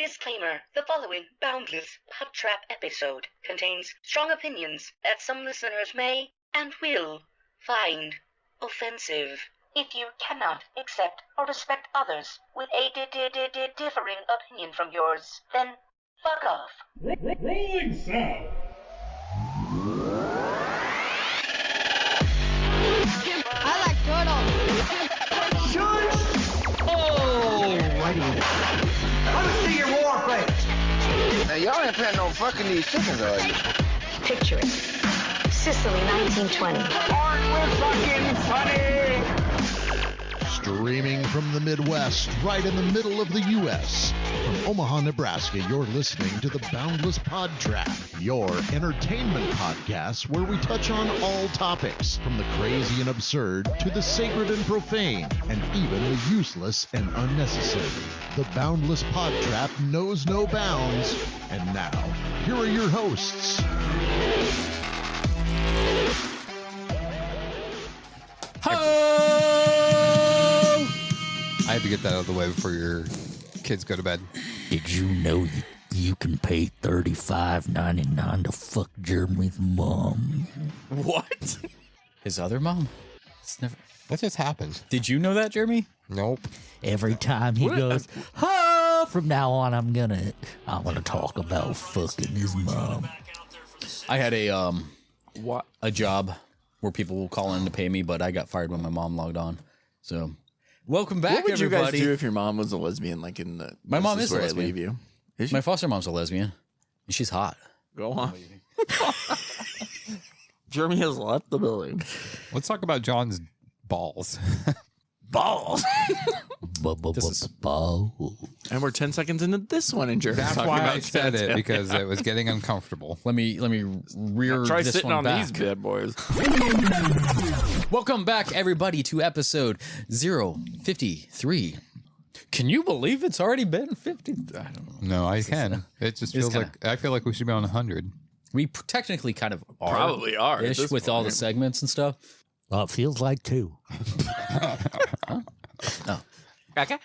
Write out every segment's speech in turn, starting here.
Disclaimer: the following Boundless PodTrap episode contains strong opinions that some listeners may and will find offensive. If you cannot accept or respect others with a differing opinion from yours, then fuck off. Rolling sound. I like turtles. Oh, let me see your war face. Now, y'all ain't planning on fucking these chickens, are you? Picture it. Sicily, 1920. Aren't we fucking funny? Streaming from the Midwest, right in the middle of the U.S. From Omaha, Nebraska, you're listening to the Boundless PodTrap, your entertainment podcast where we touch on all topics, from the crazy and absurd to the sacred and profane, and even the useless and unnecessary. The Boundless PodTrap knows no bounds. And now, here are your hosts. I had to get that out of the way before your kids go to bed. Did you know you can pay $35.99 to fuck Jeremy's mom? What? His other mom? It's never. That just happened. Did you know that, Jeremy? Nope. Every time he goes, from now on, I want to talk about fucking his mom. I had a job where people will call in to pay me, but I got fired when my mom logged on. So, welcome back, what would everybody. you guys do if your mom was a lesbian? Like in the my mom is a where lesbian. I leave you. Is she? My foster mom's a lesbian. And she's hot. Go on. Jeremy has left the building. Let's talk about John's balls. Balls. Ball. And we're 10 seconds into this one, and Jeremy's That's talking why about I said it, tattoo. because it was getting uncomfortable. Let me rear Try this sitting one on back. these bad boys. Welcome back, everybody, to episode 053. Can you believe it's already been 50? I don't know. No, I can. It just feels like I feel like we should be on 100. We technically kind of are. Probably are at Ish, this with all the point. segments and stuff. Well, it feels like two. Okay.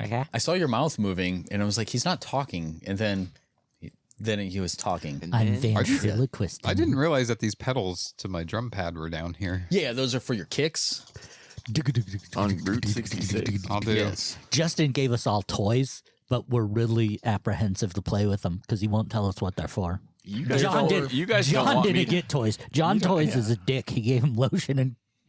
Okay. I saw your mouth moving, and I was like, he's not talking. And then he was talking. I'm ventriloquisting. I didn't realize that these pedals to my drum pad were down here. Yeah, those are for your kicks. On Route 66. I'll do. Yes. Justin gave us all toys, but we're really apprehensive to play with them because he won't tell us what they're for. You guys John don't John want me didn't get toys. John Toys is a dick. He gave him lotion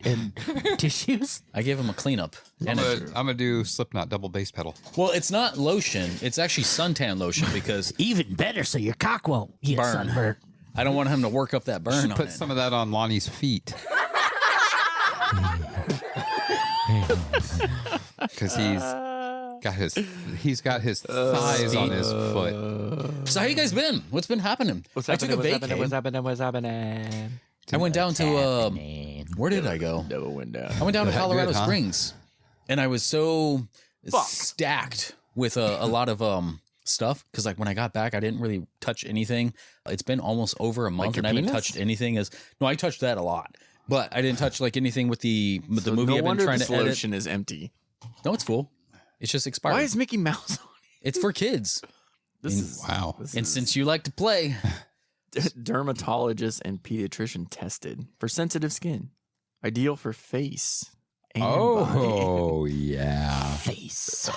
and tissues. I gave him a cleanup. I'm gonna do Slipknot double bass pedal. Well, it's not lotion. It's actually suntan lotion because Even better, so your cock won't get Burn. sunburned. I don't want him to work up that burn Should on put it. some of that on Lonnie's feet. Because he's got his thighs on his foot. So how you guys been? What's been happening? I took a vacay. What's happening? I went down to where did I go? Never went down. I went down to That Colorado good, huh? Springs, and I was so stacked with a lot of stuff because like when I got back, I didn't really touch anything. It's been almost over a month, your and I haven't penis? touched anything. I touched that a lot, but I didn't touch like anything with the movie No I've been wonder trying this to edit. lotion is empty. No, it's full. It's just expired. Why is Mickey Mouse on It's for kids. This is Wow. This And is since you like to play, dermatologist and pediatrician tested for sensitive skin, ideal for face and body. Oh yeah, Face.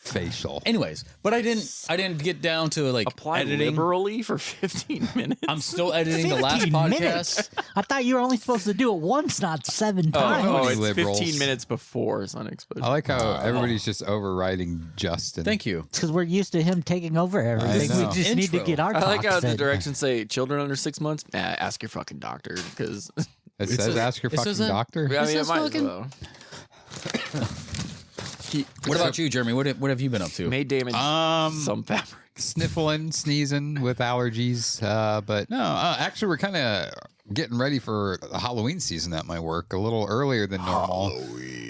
facial. anyways, but I didn't get down to like Apply editing. liberally for 15 minutes. I'm still editing the last 15 podcast. minutes? I thought you were only supposed to do it once, not 7 times. Oh, many it's liberals. 15 minutes before sun exposure. I like how everybody's just overriding Justin. Thank you. It's because we're used to him taking over everything. know. We just need to Intro. get our I like talk how the said. directions say children under 6 months. Ask your fucking doctor because It says says- ask your it fucking says that- doctor. I mean, it says might fucking- as well. What about you, Jeremy? What have you been up to? May damage some fabric. Sniffling, sneezing with allergies. But no, actually, we're kind of getting ready for the Halloween season at my work a little earlier than normal.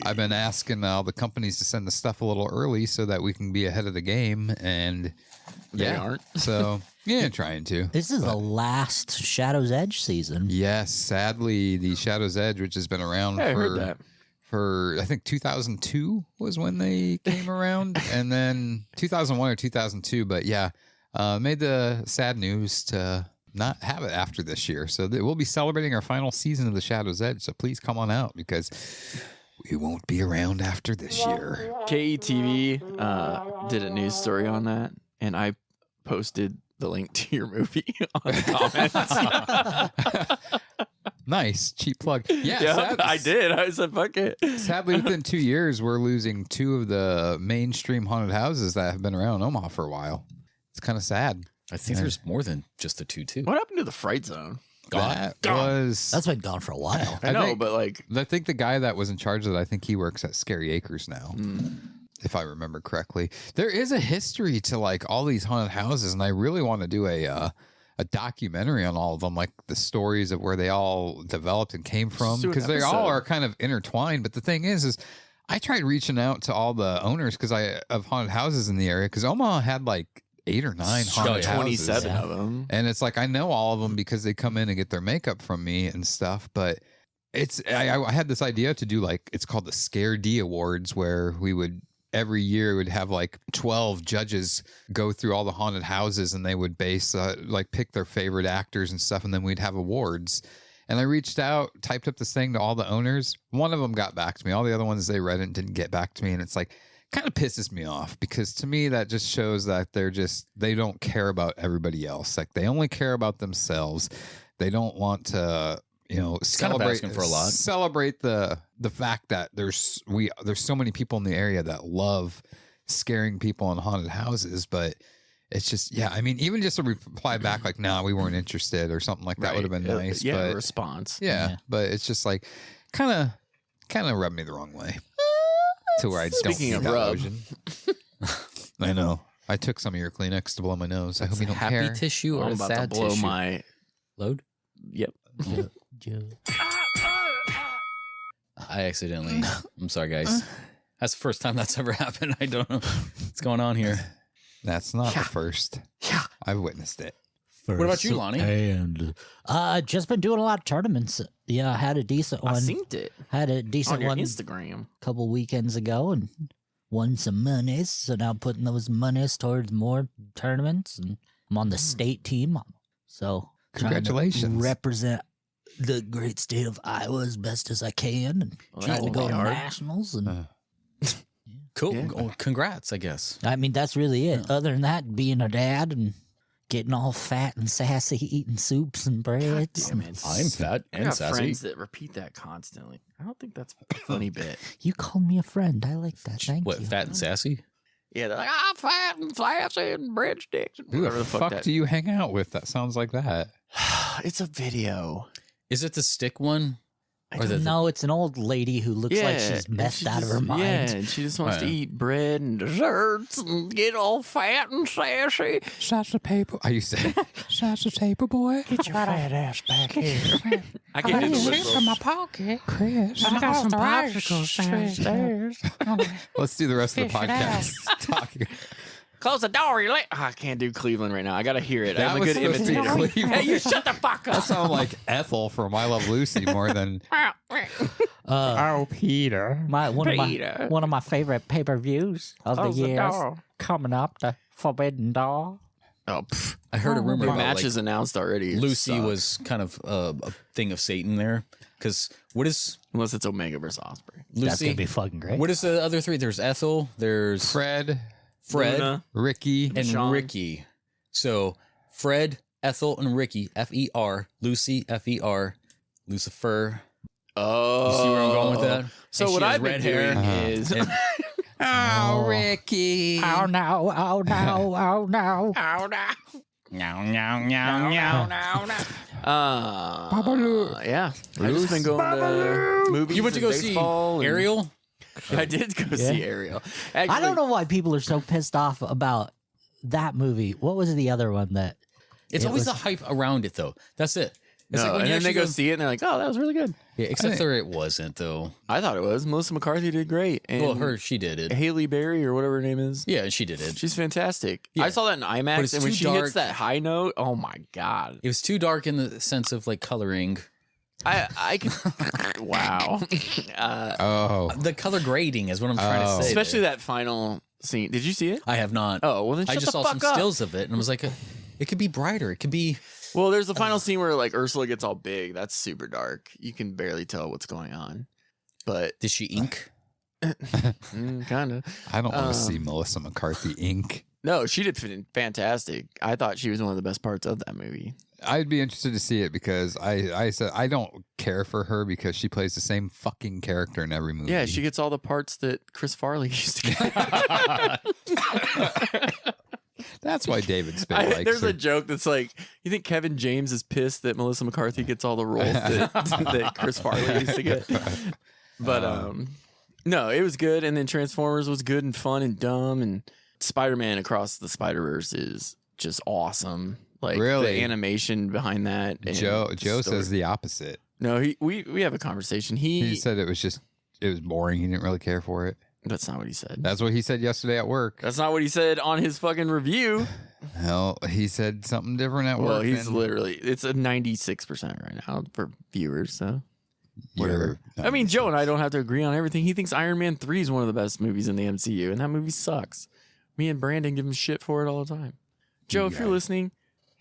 I've been asking all the companies to send the stuff a little early so that we can be ahead of the game. And They aren't. So, yeah, trying to. This is the last Shadow's Edge season. Yes, sadly, the Shadow's Edge, which has been around Yeah, I heard for that. for, I think 2002 was when they came around, and then 2001 or 2002. But yeah, made the sad news to not have it after this year. So we'll be celebrating our final season of The Shadow's Edge. So please come on out because we won't be around after this year. KETV did a news story on that, and I posted the link to your movie on the comments. Nice. Cheap plug. Yeah, I did. I said, fuck it. Sadly, within 2 years, we're losing 2 of the mainstream haunted houses that have been around Omaha for a while. It's kind of sad. I think there's more than just the 2, too. What happened to the Fright Zone? That's been gone for a while. I know, but like, I think the guy that was in charge of it, I think he works at Scary Acres now, if I remember correctly. There is a history to like all these haunted houses, and I really want to do a documentary on all of them, like the stories of where they all developed and came from, because they all are kind of intertwined. But the thing is I tried reaching out to all the owners of haunted houses in the area, because Omaha had like 8 or 9 haunted 27 houses. of them. And it's like, I know all of them because they come in and get their makeup from me and stuff. But I had this idea to do like, it's called the Scare D Awards, where we would every year would have like 12 judges go through all the haunted houses, and they would base like pick their favorite actors and stuff. And then we'd have awards. And I reached out, typed up this thing to all the owners. One of them got back to me. All the other ones, they read it and didn't get back to me. And it's like, kind of pisses me off, because to me that just shows that they don't care about everybody else. Like, they only care about themselves. They don't want to, celebrate for a lot. Celebrate the fact that there's so many people in the area that love scaring people in haunted houses. But it's just, I mean, even just a reply back like, "No, we weren't interested" or something like that would have been nice. Yeah, but a response. Yeah, but it's just like kind of rubbed me the wrong way. To where I don't need that lotion. I know. I took some of your Kleenex to blow my nose. I hope you don't happy care. Tissue or I'm about sad to blow tissue? my Load? Yep. I accidentally. I'm sorry, guys. That's the first time that's ever happened. I don't know what's going on here. That's not the first. Yeah. I've witnessed it. What about you, Lonnie? And just been doing a lot of tournaments. Yeah, I had a decent one. I seen it. Had a decent on your one Instagram a couple weekends ago and won some monies. So now I'm putting those monies towards more tournaments, and I'm on the state team. So Congratulations. trying to represent the great state of Iowa as best as I can, and trying to go to nationals. And Cool. Yeah. Well, congrats, I guess. I mean, that's really it. Other than that, being a dad and getting all fat and sassy, eating soups and breads. Damn it. I'm fat I and got sassy. friends that repeat that constantly. I don't think that's a funny bit. You called me a friend. I like that. Thank What, you. fat and sassy? Yeah, they're like, I'm fat and sassy and breadsticks. And Who whatever the fuck that. do you hang out with that sounds like that? It's a video. Is it the stick one? Or No, it's an old lady who looks like she's and messed she out of just- her mind. Yeah, and she just wants to eat bread and desserts and get all fat and sassy. Shots of paper. Are you saying shots of paper, boy? Get your fat ass back here. I can't do the whistle. my pocket. Chris. I got some popsicles downstairs. Let's do the rest of the Fish it podcast talking. Close the door. You're late. I can't do Cleveland right now. I got to hear it. That I'm a was good supposed to be imitator. Cleveland. Hey, you shut the fuck That up. sounded like Ethel from I Love Lucy more than Oh, Peter. One of my favorite pay-per-views of the Close the years door. coming up, the Forbidden Door. Oh, pff. I heard a rumor Your about match like, is announced already. It Lucy sucks. was kind of a thing of Satan there. Because what is Unless it's Omega versus Osprey. Lucy? That's gonna be fucking great. What is the other three? There's Ethel, there's Fred, Luna. Ricky, and Sean. Ricky. So Fred, Ethel, and Ricky, F-E-R, Lucy, F-E-R, Lucifer. Oh. You see where I'm going with that? So And what she has I've been red hair. doing is... Oh, Ricky. Oh no! Oh no! Oh no! Oh, no. Meow, meow, meow, meow. Yeah. I've just been going to movies. You went to and go see baseball and- Ariel? I did go see Ariel. Actually, I don't know why people are so pissed off about that movie. What was the other one that? It's It always was- the hype around it, though. That's it. It's No, like when and you then they actually go see it and they're like, oh, that was really good. Yeah, except for it wasn't, though. I thought it was. Melissa McCarthy did great. And Well, she did it. Haley Berry or whatever her name is. Yeah, she did it. She's fantastic. Yeah. I saw that in But IMAX, it's and when too she dark. hits that high note, oh my God. It was too dark in the sense of like coloring. I can. Wow. The color grading is what I'm trying to say. Especially that final scene. Did you see it? I have not. Oh, well then shut I just the saw fuck some up. stills of it and I was like, it could be brighter. It could be. Well, there's the final scene where like Ursula gets all big. That's super dark. You can barely tell what's going on. But did she ink? Kind of. I don't want to see Melissa McCarthy ink. No, she did fantastic. I thought she was one of the best parts of that movie. I'd be interested to see it because I said I don't care for her because she plays the same fucking character in every movie. Yeah, she gets all the parts that Chris Farley used to get. That's why David Spade likes There's her. a joke that's like, you think Kevin James is pissed that Melissa McCarthy gets all the roles that Chris Farley used to get? But no, it was good. And then Transformers was good and fun and dumb. And Spider-Man Across the Spider-Verse is just awesome. Like Really? the animation behind that. and Joe the says story. the opposite. No, we have a conversation. He said it was boring. He didn't really care for it. That's not what he said. That's what he said yesterday at work. That's not what he said on his fucking review. Well, he said something different at work. Well, he's and literally, it's a 96% right now for viewers. So you're- I mean, Joe and I don't have to agree on everything. He thinks Iron Man 3 is one of the best movies in the MCU, and that movie sucks. Me and Brandon give him shit for it all the time. Joe, if you're listening,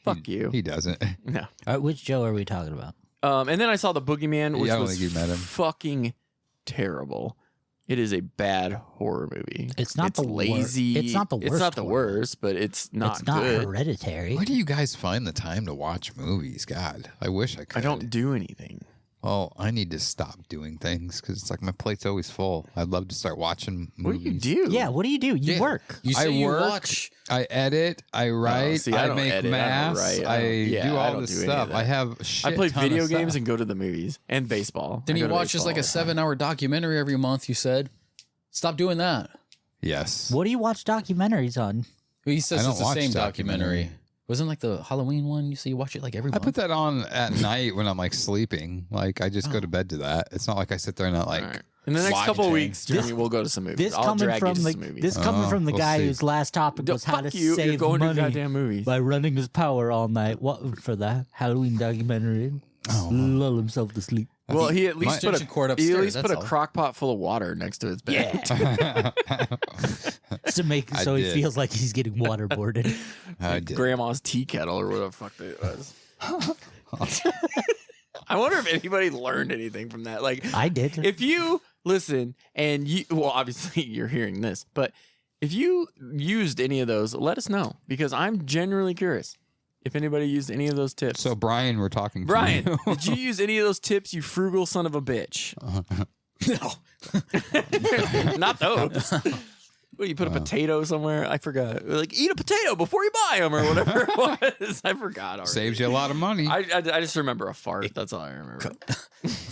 fuck you. He doesn't. No. Which Joe are we talking about? And then I saw The Boogeyman, which I don't was think you met him. fucking terrible. It is a bad horror movie. It's not the lazy. It's not the worst. It's not the horror. worst, but it's not It's not good. Hereditary. Where do you guys find the time to watch movies? God, I wish I could. I don't do anything. Well, I need to stop doing things because it's like my plate's always full. I'd love to start watching movies. What do you do? Yeah, what do? You work. You say I you work. watch. I edit. I write. see, I I don't make edit, I don't masks. write, I, do I all don't this do any of stuff. that. I have. A shit I play ton video of games stuff. and go to the movies and baseball. Then I he go to watches like a baseball. 7-hour documentary every month. You said, stop doing that. Yes. What do you watch documentaries on? He says I don't it's the watch same documentary. documentary. Wasn't like the Halloween one? You say you watch it like every I month. put that on at night when I'm like sleeping. Like I just go to bed to that. It's not like I sit there and not like. All right. In the next watch couple of it. weeks, Jeremy, we'll go to some movies. This I'll coming drag you from to the some movies. this coming from the we'll guy see. whose last topic was how Fuck to you. save You're going money to goddamn movies. by running his power all night. What for the Halloween documentary? Lull himself to sleep. Well, he at least put extension cord a upstairs, he at least that's put a all. crock pot full of water next to his bed. To make I so he did. feels like he's getting waterboarded. I did. Grandma's tea kettle or whatever the fuck it was. I wonder if anybody learned anything from that. Like, I did. if you listen and you, well, obviously you're hearing this, but if you used any of those, let us know because I'm genuinely curious if anybody used any of those tips. So Brian, we're talking. Brian, to you. did you use any of those tips, you frugal son of a bitch? No. Not those. Well, you put a potato somewhere. I forgot. Like, eat a potato before you buy them or whatever it was. I forgot already. Saves you a lot of money. I just remember a fart. That's all I remember.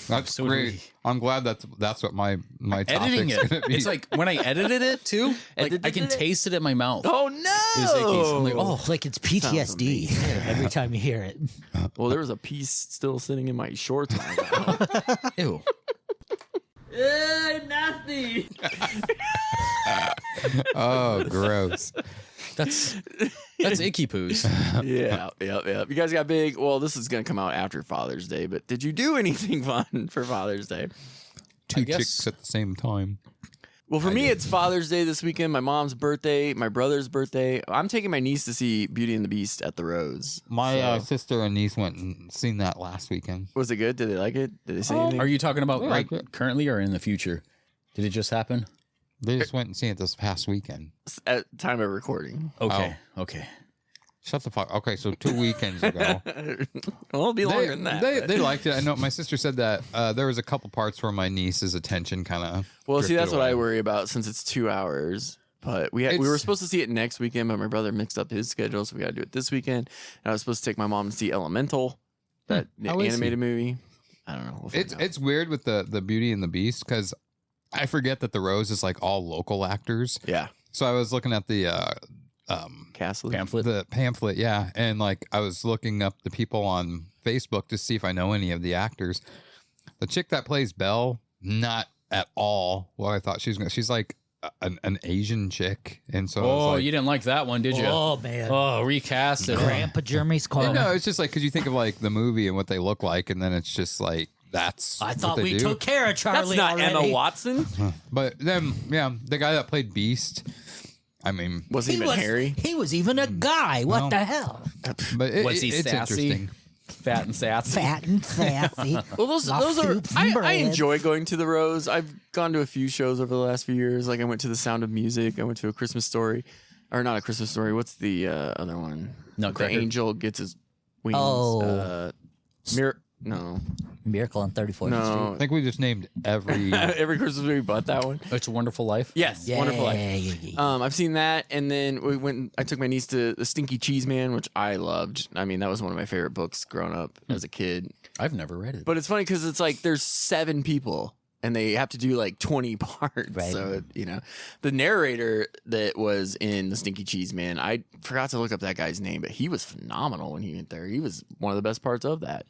That's So do great. we. I'm glad that's what my Editing topic's gonna it. be. It's like when I edited it too, like I can taste it in my mouth. Oh It's icky. So I'm like, no! oh, Like it's PTSD every time you hear it. Well, there was a piece still sitting in my shorts. When I got home. ew. Oh, gross. That's icky poos. Yeah. You guys got big. Well, this is gonna come out after Father's Day, but did you do anything fun for Father's Day? Two guess- chicks at the same time. Well, for me, it's Father's Day this weekend. My mom's birthday, my brother's birthday. I'm taking my niece to see Beauty and the Beast at the Rose. My sister and niece went and seen that last weekend. Was it good? Did they like it? Did they say anything? Are you talking about Yeah, like I get- currently or in the future? Did it just happen? They just went and seen it this past weekend. At time of recording? Okay. Okay. Shut the fuck. Okay, so 2 weekends ago. Well, it'll be longer than that. but- They liked it. I know my sister said that there was a couple parts where my niece's attention kind of. Well, see, that's what I worry about since it's 2 hours. But we were It's- supposed to see it next weekend, but my brother mixed up his schedule, so we got to do it this weekend. And I was supposed to take my mom to see Elemental, that How is animated movie. I don't know. We'll find out. It's weird with the Beauty and the Beast because I forget that the Rose is like all local actors. Yeah. So I was looking at the Castle Pamphlet. the pamphlet, yeah, and like I was looking up the people on Facebook to see if I know any of the actors. The chick that plays Belle, not at all what I thought she was gonna. She's like an Asian chick, and so I was Oh, like, you didn't like that one, did you? Oh man. Oh, recast it. Grandpa Jeremy's corner. no, it's just like because you think of like the movie and what they look like, and then it's just like that's I what thought they we do. took care of That's Charlie not already. Emma Watson. But then, yeah, the guy that played Beast. I mean, Wasn't even Harry. He was even a guy. What Well, the hell? but Was he it's sassy? interesting. Fat and sassy. Fat and sassy. Well, those Not are. soups and I bread. enjoy going to the Rose. I've gone to a few shows over the last few years. Like I went to the Sound of Music. I went to a Christmas Story, or not a Christmas Story. What's the other one? The Nutcracker. angel gets his wings. Oh. No. Miracle on 34th No. I Street. think we just named every. Every Christmas movie but that one. It's a Wonderful Life. Yes, Yeah, Wonderful Life. yeah. I've seen that, and then I took my niece to The Stinky Cheese Man, which I loved. I mean, that was one of my favorite books growing up as a kid. I've never read it. But it's funny because it's like there's 7 people, and they have to do like 20 parts. Right. So the narrator that was in The Stinky Cheese Man, I forgot to look up that guy's name, but he was phenomenal when he went there. He was one of the best parts of that.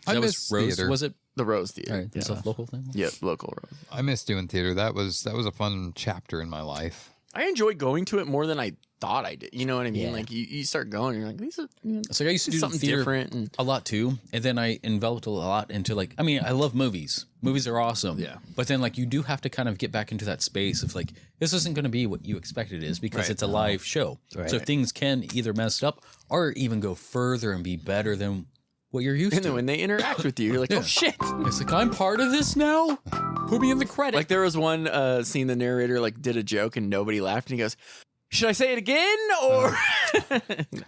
I That miss was Rose. theater. Was it? The Rose Theater. All right, that's a local thing. Yep, local Rose. I miss doing theater. That was a fun chapter in my life. I enjoyed going to it more than I thought I did. You know what I mean? Yeah. Like you start going, you're like, these are So I used to do something theater different. And a lot too, and then I enveloped a lot into like. I mean, I love movies. Movies are awesome. Yeah. But then like you do have to kind of get back into that space of like this isn't going to be what you expect it is because Right. it's a live show. Right. So things can either mess up or even go further and be better than what you're used and to. then when they interact with you, you're like, Yeah. oh shit. It's like I'm part of this now. Put me in the credit. Like there was one scene the narrator like did a joke and nobody laughed and he goes, should I say it again? Or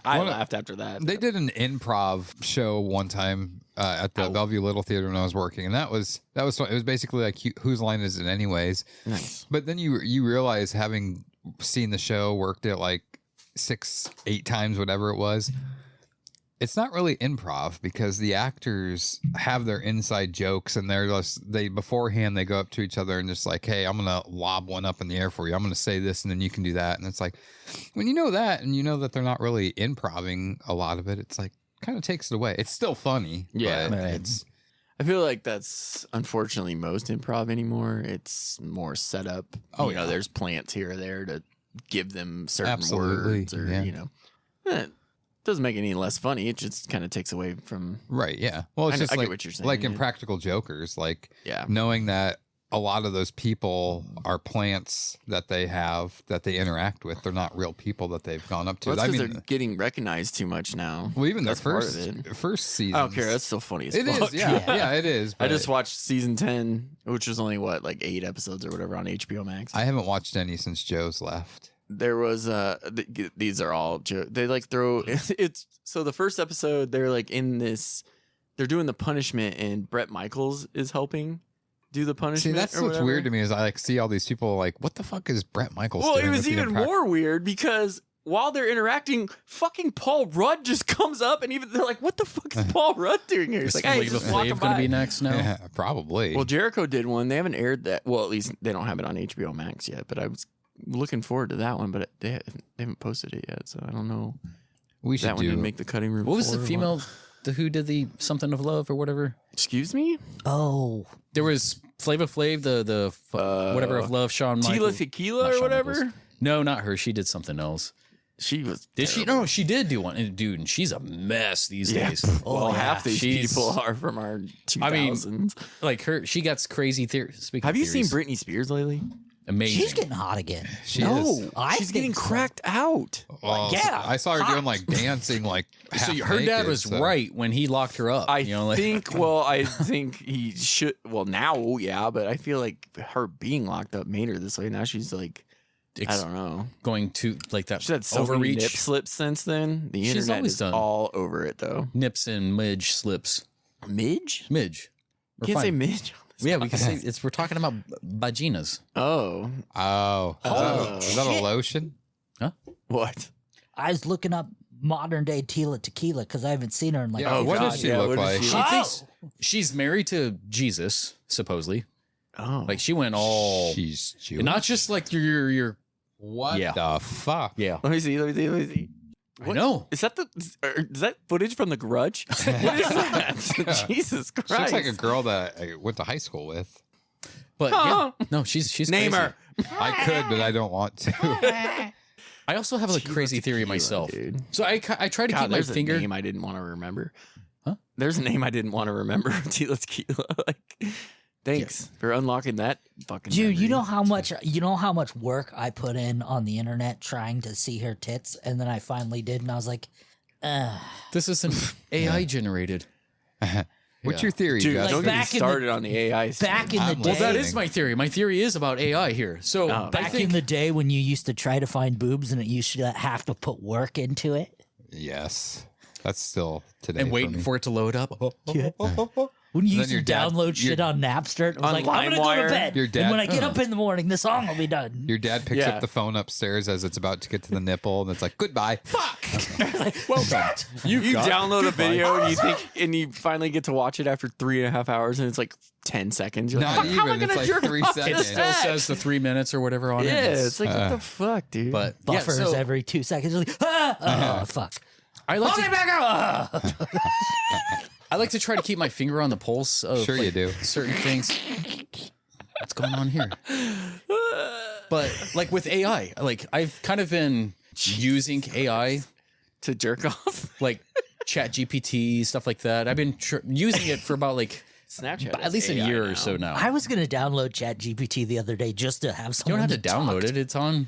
I laughed after that. They did an improv show one time at the Bellevue Little Theater when I was working, and that was fun. It was basically like whose line is it anyways? Nice. But then you realize, having seen the show, worked it like 6-8 times, whatever it was. It's not really improv because the actors have their inside jokes, and they beforehand they go up to each other and just like, hey, I'm gonna lob one up in the air for you. I'm gonna say this, and then you can do that. And it's like, when you know that, and you know that they're not really improving a lot of it, it's like kind of takes it away. It's still funny, Yeah. but Right. it's I feel like that's unfortunately most improv anymore. It's more set up. Oh, you know, yeah. there's plants here or there to give them certain Absolutely, words or, yeah. it doesn't make it any less funny. It just kind of takes away from, right. Yeah. Well, it's I just get like what you're saying, like in yeah. Practical Jokers, like yeah. knowing that a lot of those people are plants that they interact with. They're not real people that they've gone up to. Well, that's I because mean, they're getting recognized too much now. well, even That's the part of it. first season. I don't care. That's still funny as It fuck. is. Yeah, it is. I but just watched season 10, which was only like 8 episodes or whatever on HBO Max. I haven't watched any since Joe's left. There was these are all they like throw it's so the first episode they're like in this, they're doing the punishment and Bret Michaels is helping do the punishment. See, that's or what's whatever. weird to me is I like see all these people like, what the fuck is Bret Michaels Well, doing? it was with the even more weird because while they're interacting, fucking Paul Rudd just comes up and even they're like, what the fuck is Paul Rudd doing here? He's like, hey, he's just walking Flav going to by. be next now? Yeah, probably. Well, Jericho did one. They haven't aired that. Well, at least they don't have it on HBO Max yet. But I was looking forward to that one, but they haven't posted it yet, so I don't know. We should That one do. didn't make the cutting room. What was the floor or female who did the something of love or whatever? Excuse me? Oh, There was Flava Flav, the whatever of love, Shawn Tila Michaels. Tequila Not or Shawn whatever? Michaels. No, not her. She did something else. She was. Did she? terrible. No, she did do one. And dude, and she's a mess these Yeah. days. Well, half these She's- people are from our 2000s. I mean, like her, she gets crazy theories. have you seen Britney Spears lately? Amazing. she's getting hot again. She is. I she's getting think so. cracked out. Well, yeah, I saw her hot. doing like dancing, like So half her dad naked, was so- right when he locked her up. I you know, like, think. Well, I think he should. Well, now, yeah, but I feel like her being locked up made her this way. Now she's like, I don't know. going to like that She's had so many overreach. nip slips since then. The She's internet always is done. all over it, though. Nips and midge slips. Midge? Midge. We're Can't say fine. midge. Yeah, we can say it's. We're talking about vaginas. Oh, Oh, is that a shit. lotion? what? I was looking up modern day Tila Tequila because I haven't seen her in like. Yeah, what does she look what like? does She she- thinks she's married to Jesus, supposedly. Oh, Like she went all, She's Jewish. not just like your. What Yeah. the fuck? Yeah, let me see. Let me see. I know. Is that is that footage from The Grudge? What is that? Jesus Christ! She looks like a girl that I went to high school with. But Huh. yeah, no, she's Name crazy. her. I could, but I don't want to. I also have a Tequila, crazy theory tequila, myself. dude. So I try to God, keep my there's finger. a name I didn't want to remember. There's a name I didn't want to remember. Tila. Like, thanks for unlocking that fucking. Dude, memory. you know how much work I put in on the internet trying to see her tits, and then I finally did, and I was like, This isn't AI generated. What's your theory, Dude, Justin? don't get me back in started on the AI. back in the I'm day. Well, that is my theory. My theory is about AI here. So Back in the day when you used to try to find boobs and it used to have to put work into it. Yes. That's still today. and waiting for it to load up. When you Then used to your dad- download shit on Napster, it was On like, I'm going to go LimeWire. to bed. Your And dad- when I get up in the morning, the song will be done. Your dad picks Yeah. up the phone upstairs as it's about to get to the nipple, and it's like, goodbye. Fuck. Well done. You got it. download a video and you finally get to watch it after 3.5 hours, and it's like 10 seconds. You're Not like, how am I even. It's gonna like jerk 3 off to It seconds. still that? says the 3 minutes or whatever on it. Yeah, it's like what the fuck, dude. But Buffers yeah, so every 2 seconds. You're like, oh, fuck. I like I'll to, be back up. I like to try to keep my finger on the pulse of Sure you do. certain things. What's going on here? But like with AI, like I've kind of been using AI to jerk off. like Chat GPT, stuff like that. I've been using it for about like Snapchat. at least a AI year now. or so now. I was going to download ChatGPT the other day just to have You someone don't have to download talk. it. It's on.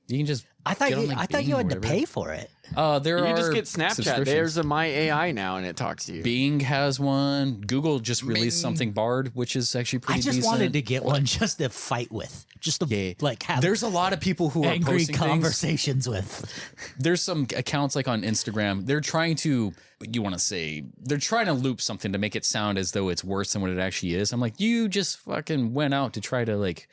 You can just. I thought get on, you, like, I thought Bing you or had to whatever. pay for it. There You are just get Snapchat. subscriptions. There's a My AI now, and it talks to you. Bing has one. Google just released Bing. something Bard, which is actually pretty I just decent. wanted to get one just to fight with, just to like have There's a lot of people who are angry posting things. conversations with. There's some accounts like on Instagram. They're trying to, they're trying to loop something to make it sound as though it's worse than what it actually is. I'm like, you just fucking went out to try to like,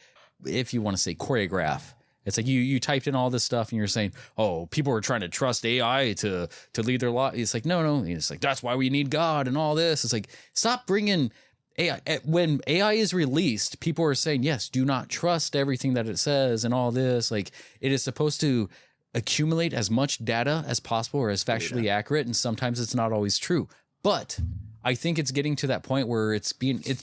if you want to say choreograph. It's like you typed in all this stuff and you're saying, oh, people are trying to trust AI to lead their life. It's like, no. It's like, that's why we need God and all this. It's like, stop bringing AI. When AI is released, people are saying, yes, do not trust everything that it says and all this. Like, it is supposed to accumulate as much data as possible or as factually accurate. And sometimes it's not always true. But I think it's getting to that point where it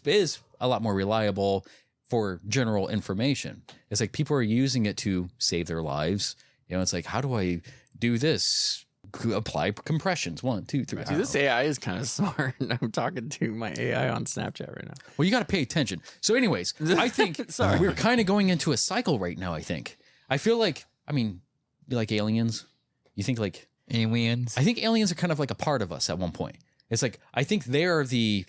is a lot more reliable for general information. It's like people are using it to save their lives. You know, it's like, how do I do this? Apply compressions. 1, 2, 3. Dude, this AI is kind of smart. I'm talking to my AI on Snapchat right now. Well, you got to pay attention. So anyways, I think we're kind of going into a cycle right now, I think. I feel like, I mean, you like aliens? You think like... Aliens. I think aliens are kind of like a part of us at one point. It's like, I think they are the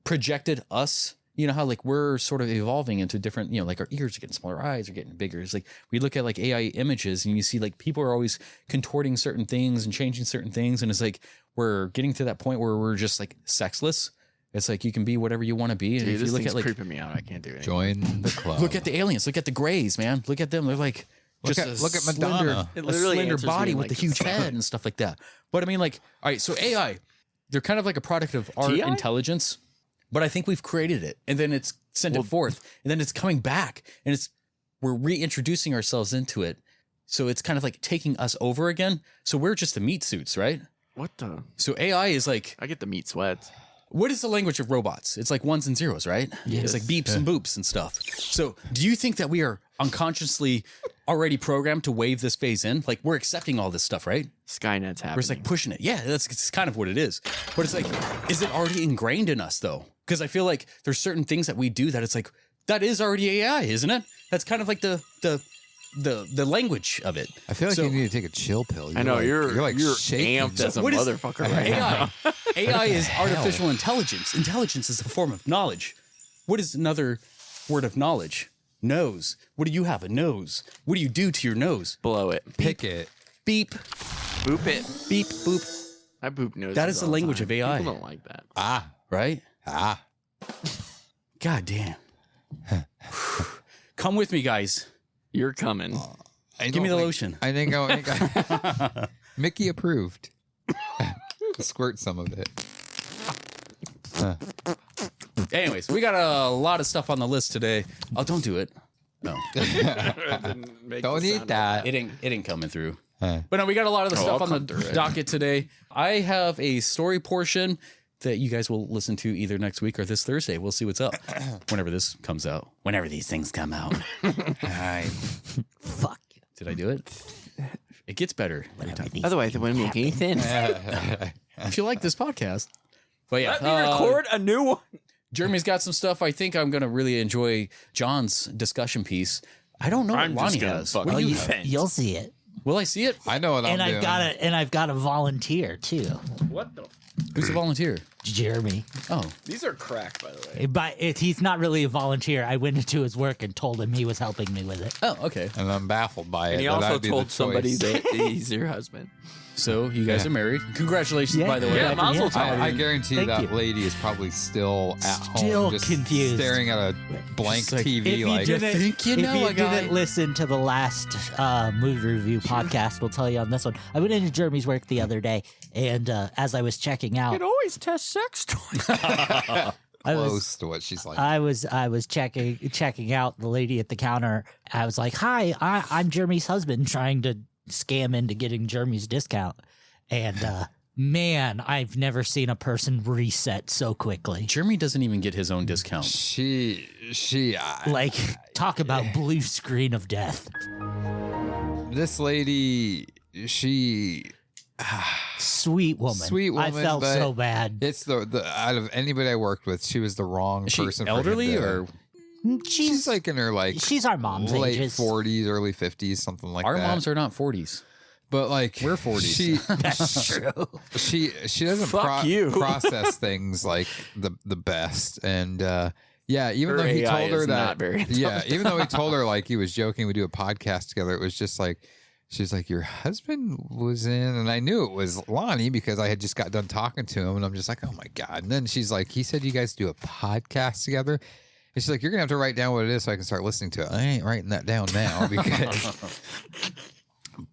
projected us. You know how like we're sort of evolving into different, you know, like our ears are getting smaller, our eyes are getting bigger. It's like we look at like AI images and you see like people are always contorting certain things and changing certain things. And it's like we're getting to that point where we're just like sexless. It's like you can be whatever you want to be. And Dude, if this you look thing's at like creeping me out. I can't do it. Join the club. look at the aliens, look at the Greys, man. Look at them. They're like Look just at- a look at Madonna. It a literally slender answers me body in, with like, the huge this. head and stuff like that. But I mean, like, all right, so AI, they're kind of like a product of our TI? intelligence, but I think we've created it and then it's sent it forth and then it's coming back and we're reintroducing ourselves into it. So it's kind of like taking us over again. So we're just the meat suits, right? What the? So AI is like, I get the meat sweats. what is the language of robots? It's like ones and zeros, right? It's like beeps and boops and stuff. So do you think that we are unconsciously already programmed to wave this phase in? Like we're accepting all this stuff, right? Skynet's happening. We're just like pushing it. Yeah, it's kind of what it is. But it's like, is it already ingrained in us though? Because I feel like there's certain things that we do that it's like, that is already AI, isn't it? That's kind of like the language of it. I feel like So- you need to take a chill pill. I know like, you're like shaking. amped as a What is- motherfucker right AI. now. AI is artificial intelligence. Intelligence is a form of knowledge. What is another word of knowledge? Nose. What do you have? A nose. What do you do to your nose? Blow it. Pick it. Beep, Boop it. beep, boop. I boop noses. That is the all language time. of AI. People don't like that. Right? God damn. Come with me, guys. You're coming. Give me the lotion. I think Mickey approved. Squirt some of it. Anyways, we got a lot of stuff on the list today. Oh, don't do it. No, Don't eat that. it ain't coming through. But no, we got a lot of the stuff I'll on the come through it. docket today. I have a story portion that you guys will listen to either next week or this Thursday. We'll see what's up whenever this comes out. Whenever these things come out. Fuck. Did I do it? It gets better every time. Otherwise, it wouldn't make any sense. If you like this podcast, But yeah, Let me record a new one. Jeremy's got some stuff. I think I'm going to really enjoy John's discussion piece. I don't know what Lonnie has. What do you have? You'll see it. Will I see it? I know what And I'm I've doing. got a I've got a volunteer too. What the? Who's the volunteer? Jeremy. Oh, These are crack, by the way. But he's not really a volunteer. I went into his work and told him he was helping me with it. oh, okay. And I'm baffled by it. And he that also I'd be the told somebody choice. that he's your husband. So you guys are married. Congratulations, Yeah. by the way. Yeah, mazel tov. I guarantee Thank that you. lady is probably still at Still home, just confused. staring at a blank Just like, TV. If you Like, didn't, think you know if a you guy? didn't listen to the last movie review podcast, we'll tell you on this one. I went into Jeremy's work the other day, and as I was checking out, always test sex toys. I close was to what she's like. I was checking out the lady at the counter. I was like, "Hi, I'm Jeremy's husband, trying to scam into getting Jeremy's discount." And man, I've never seen a person reset so quickly. Jeremy doesn't even get his own discount. Like, talk about blue screen of death. This lady, Sweet woman. sweet woman. I felt but so bad. It's the out of anybody I worked with, she was the wrong Is she person. for him elderly to- or she's like in her She's our mom's late ages. 40s, early 50s, something like our that. moms are not 40s? But like We're 40s. That's true. She doesn't Fuck you. process things like the best, and yeah, even Her though he AI told her is that, not very yeah, even though he told her like he was joking, we do a podcast together. It was just like she's like, your husband was in, and I knew it was Lonnie because I had just got done talking to him, and I'm just like, oh my god. And then she's like, he said you guys do a podcast together. And she's like, you're gonna have to write down what it is so I can start listening to it. I ain't writing that down now because.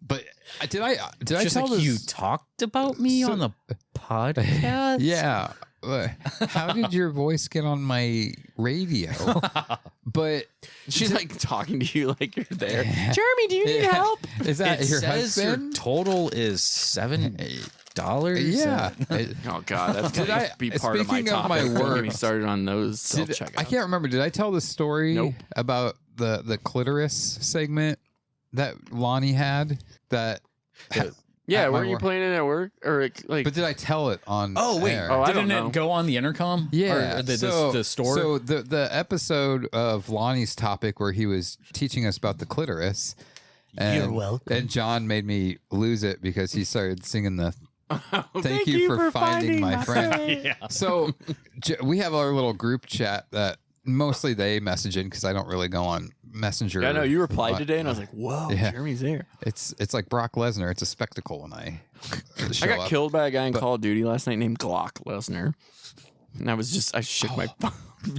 But did I Just tell like this? you talked about me on the podcast? Yeah. How did your voice get on my radio? But She's like talking to you like you're there. Jeremy, do you need help? is that It your says your husband? total is $7. Yeah. Oh God, that's Did gonna I- be part of my speaking of topic. my Don't work- get me started on those self-checkouts. I can't remember. Did I tell the story Nope. about the clitoris segment that Lonnie had? That Yeah, at my weren't you work. playing it at work or like? But did I tell it on? Oh wait, air? Oh, I didn't don't know. it go on the intercom? Yeah, or the store. So the episode of Lonnie's topic where he was teaching us about the clitoris. And, You're welcome. And John made me lose it because he started singing the "Thank you you for for finding my friend." yeah. So we have our little group chat that mostly they message in because I don't really go on Messenger. Yeah, I know you replied But today, and I was like, "Whoa, Yeah. Jeremy's there." It's like Brock Lesnar. It's a spectacle when I show I got up. killed by a guy in Call of Duty last night named Glock Lesnar, and I shook my.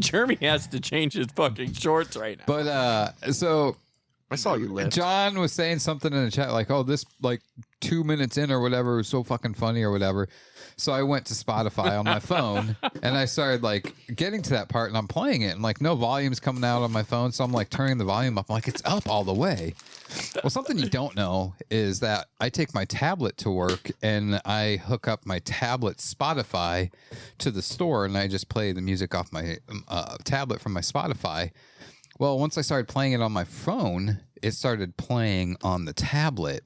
Jeremy has to change his fucking shorts right now. But so I saw you lift. John was saying something in the chat like, "Oh, this like 2 minutes in or whatever was so fucking funny or whatever." So I went to Spotify on my phone and I started like getting to that part and I'm playing it and like no volume's coming out on my phone, so I'm like turning the volume up. I'm like, it's up all the way. Well, something you don't know is that I take my tablet to work and I hook up my tablet Spotify to the store and I just play the music off my tablet from my Spotify. Well, once I started playing it on my phone, it started playing on the tablet.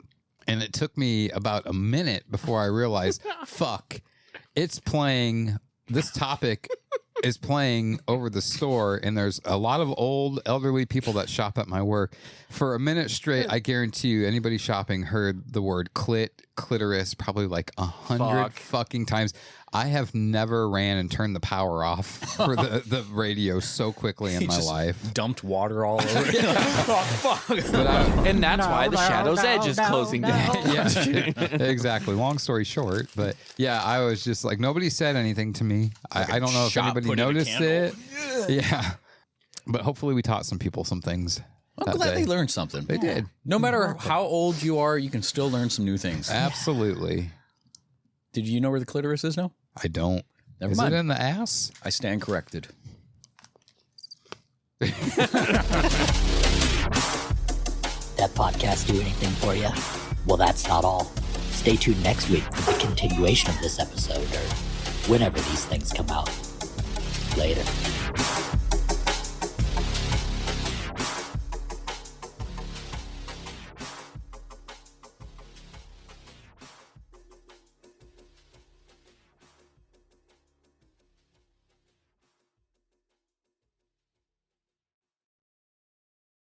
And it took me about a minute before I realized, fuck, it's playing. This topic is playing over the store. And there's a lot of old elderly people that shop at my work. For a minute straight, I guarantee you anybody shopping heard the word clitoris probably like 100 fucking times. I have never ran and turned the power off for the radio so quickly in my life. Dumped water all over it. But and that's why the Shadow's Edge is closing down. yeah, exactly. Long story short, but yeah, I was just like, nobody said anything to me. I don't know if shop anybody put in a noticed candle. it. Yeah, but hopefully we taught some people some things. I'm that glad day. they learned something. They did. No matter how old you are, you can still learn some new things. Absolutely. Did you know where the clitoris is now? I don't. Never Is mind. it in the ass? I stand corrected. That podcast do anything for you? Well, that's not all. Stay tuned next week for the continuation of this episode, or whenever these things come out. Later.